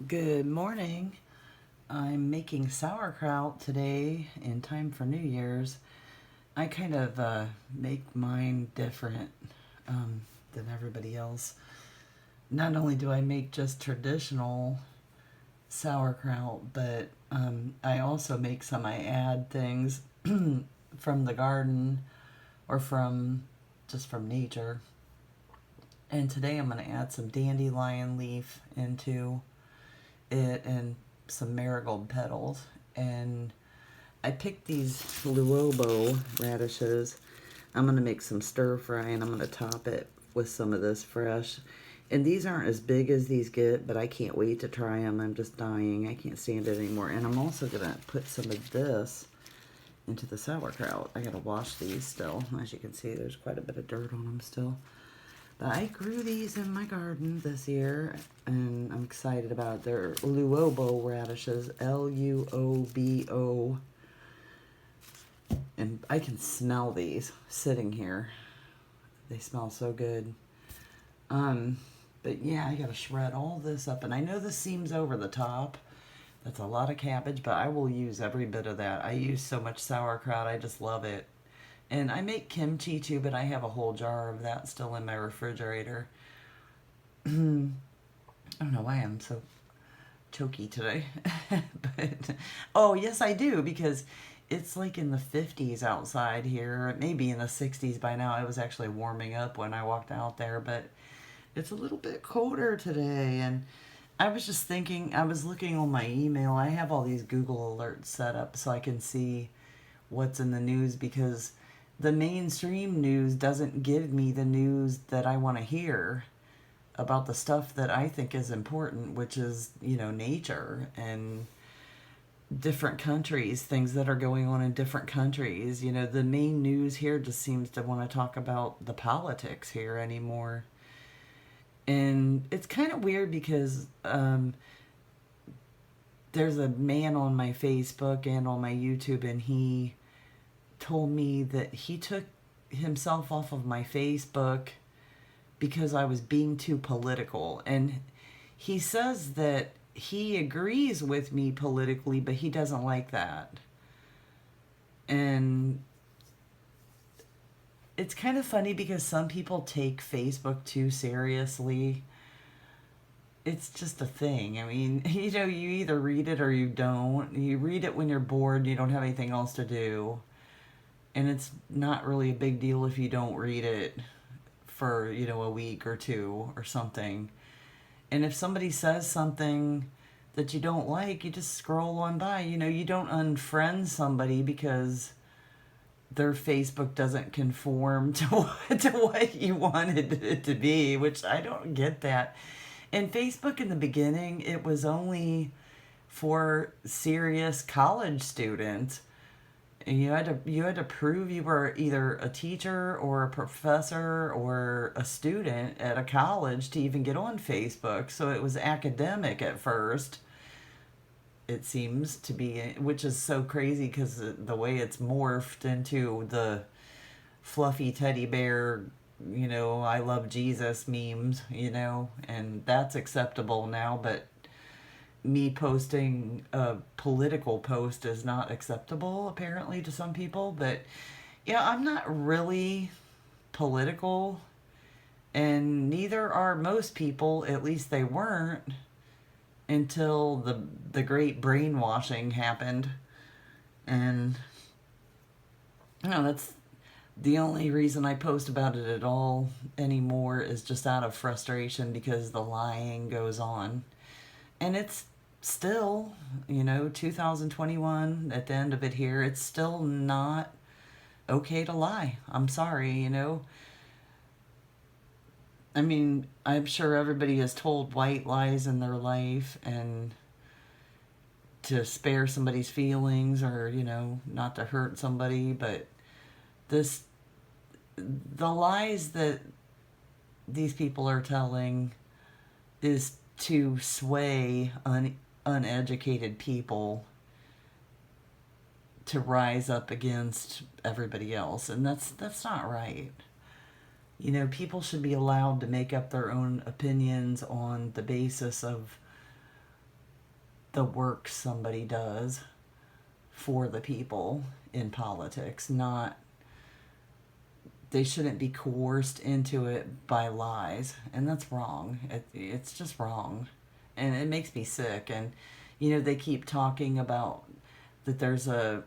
Good morning. I'm making sauerkraut today in time for New Year's. I kind of make mine different than everybody else. Not only do I make just traditional sauerkraut, but I also make some, I add things from the garden or from nature. And today I'm going to add some dandelion leaf into it and some marigold petals. And I picked these luobo radishes. I'm going to make some stir fry and I'm going to top it with some of this fresh. And these aren't as big as these get, but I can't wait to try them. I'm just dying. I can't stand it anymore. And I'm also going to put some of this into the sauerkraut. I got to wash these still. As you can see, there's quite a bit of dirt on them still. But I grew these in my garden this year, and I'm excited about it. They're luobo radishes, Luobo. And I can smell these sitting here. They smell so good. But yeah, I gotta shred all this up. And I know this seems over the top. That's a lot of cabbage, but I will use every bit of that. I use so much sauerkraut, I just love it. And I make kimchi too, but I have a whole jar of that still in my refrigerator. I don't know why I'm so choky today. But oh, yes, I do, because it's like in the 50s outside here. Maybe in the 60s by now. It was actually warming up when I walked out there, but it's a little bit colder today. And I was just thinking, I was looking on my email. I have all these Google alerts set up so I can see what's in the news, because the mainstream news doesn't give me the news that I want to hear about the stuff that I think is important, which is, nature and different countries, things that are going on in different countries. The main news here just seems to want to talk about the politics here anymore. And it's kind of weird because there's a man on my Facebook and on my YouTube, and he told me that he took himself off of my Facebook because I was being too political. And he says that he agrees with me politically, but he doesn't like that. And it's kind of funny because some people take Facebook too seriously. It's just a thing. I mean, you either read it or you don't. You read it when you're bored, you don't have anything else to do. And it's not really a big deal if you don't read it for, a week or two or something. And if somebody says something that you don't like, you just scroll on by. You don't unfriend somebody because their Facebook doesn't conform to what you wanted it to be, which I don't get that. And Facebook in the beginning, it was only for serious college students. And you had to prove you were either a teacher or a professor or a student at a college to even get on Facebook. So it was academic at first. It seems to be, which is so crazy because the way it's morphed into the fluffy teddy bear, I love Jesus memes, and that's acceptable now, but me posting a political post is not acceptable apparently to some people. But yeah, I'm not really political, and neither are most people. At least they weren't until the great brainwashing happened. And that's the only reason I post about it at all anymore, is just out of frustration because the lying goes on. And it's still, 2021, at the end of it here, it's still not okay to lie. I'm sorry. I mean, I'm sure everybody has told white lies in their life, and to spare somebody's feelings, or, not to hurt somebody. But the lies that these people are telling is to sway uneducated people to rise up against everybody else, and that's not right. People should be allowed to make up their own opinions on the basis of the work somebody does for the people in politics, not, they shouldn't be coerced into it by lies. And that's wrong. It's just wrong. And it makes me sick. And, you know, they keep talking about that there's a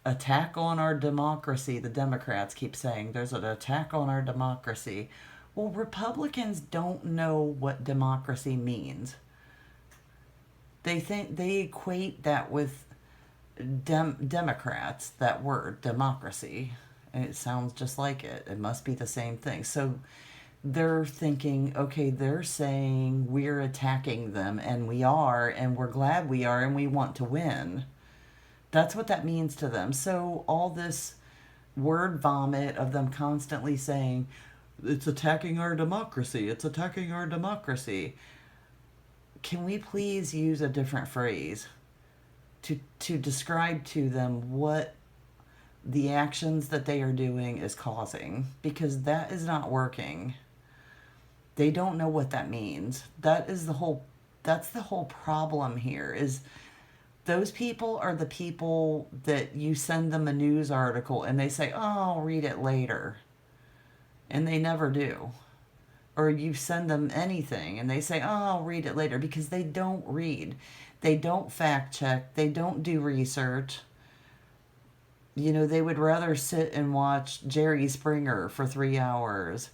attack on our democracy. The Democrats keep saying there's an attack on our democracy. Well, Republicans don't know what democracy means. They equate that with Democrats, that word, democracy. And it sounds just like it. It must be the same thing. So they're thinking, okay, they're saying we're attacking them, and we are, and we're glad we are, and we want to win. That's what that means to them. So all this word vomit of them constantly saying, it's attacking our democracy, it's attacking our democracy. Can we please use a different phrase to describe to them what the actions that they are doing is causing? Because that is not working. They don't know what that means. That's the whole problem here, is those people are the people that you send them a news article and they say, oh, I'll read it later. And they never do. Or you send them anything and they say, oh, I'll read it later, because they don't read. They don't fact check. They don't do research. You know, they would rather sit and watch Jerry Springer for 3 hours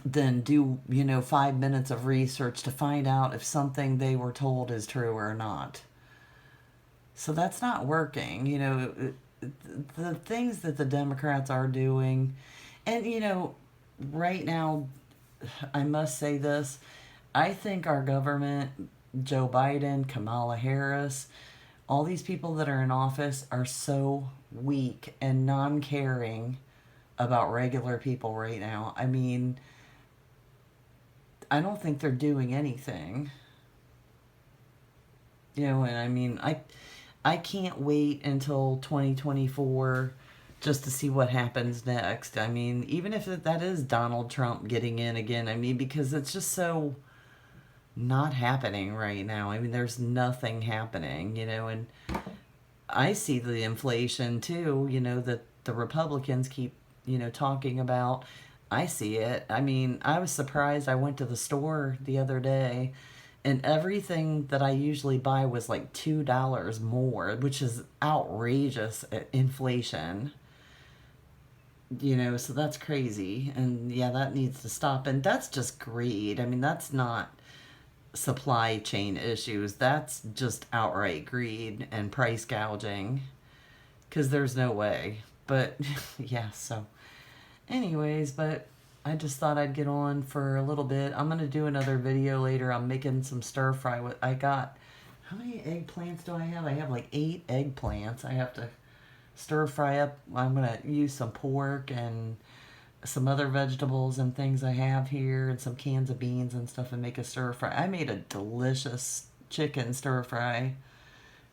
than do, 5 minutes of research to find out if something they were told is true or not. So that's not working. The things that the Democrats are doing, and, right now, I must say this, I think our government, Joe Biden, Kamala Harris, all these people that are in office are so weak and non-caring about regular people right now. I mean, I don't think they're doing anything. And I mean, I can't wait until 2024 just to see what happens next. I mean, even if that is Donald Trump getting in again, I mean, because it's just so not happening right now. I mean, there's nothing happening, and I see the inflation too, that the Republicans keep, talking about. I see it. I mean, I was surprised. I went to the store the other day and everything that I usually buy was like $2 more, which is outrageous inflation. So that's crazy. And yeah, that needs to stop. And that's just greed. I mean, that's not supply chain issues. That's just outright greed and price gouging. Because there's no way. But yeah, so anyways, but I just thought I'd get on for a little bit. I'm going to do another video later. I'm making some stir fry with, how many eggplants do I have? I have like 8 eggplants. I have to stir fry up. I'm going to use some pork and some other vegetables and things I have here and some cans of beans and stuff and make a stir fry. I made a delicious chicken stir fry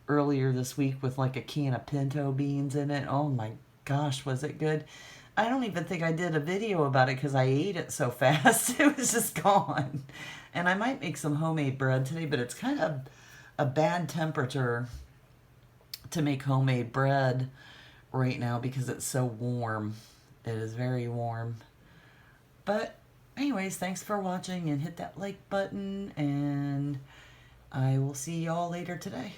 earlier this week with like a can of pinto beans in it. Oh my gosh, was it good? I don't even think I did a video about it because I ate it so fast. It was just gone. And I might make some homemade bread today, but it's kind of a bad temperature to make homemade bread right now because it's so warm. It is very warm. But anyways, thanks for watching and hit that like button, and I will see y'all later today.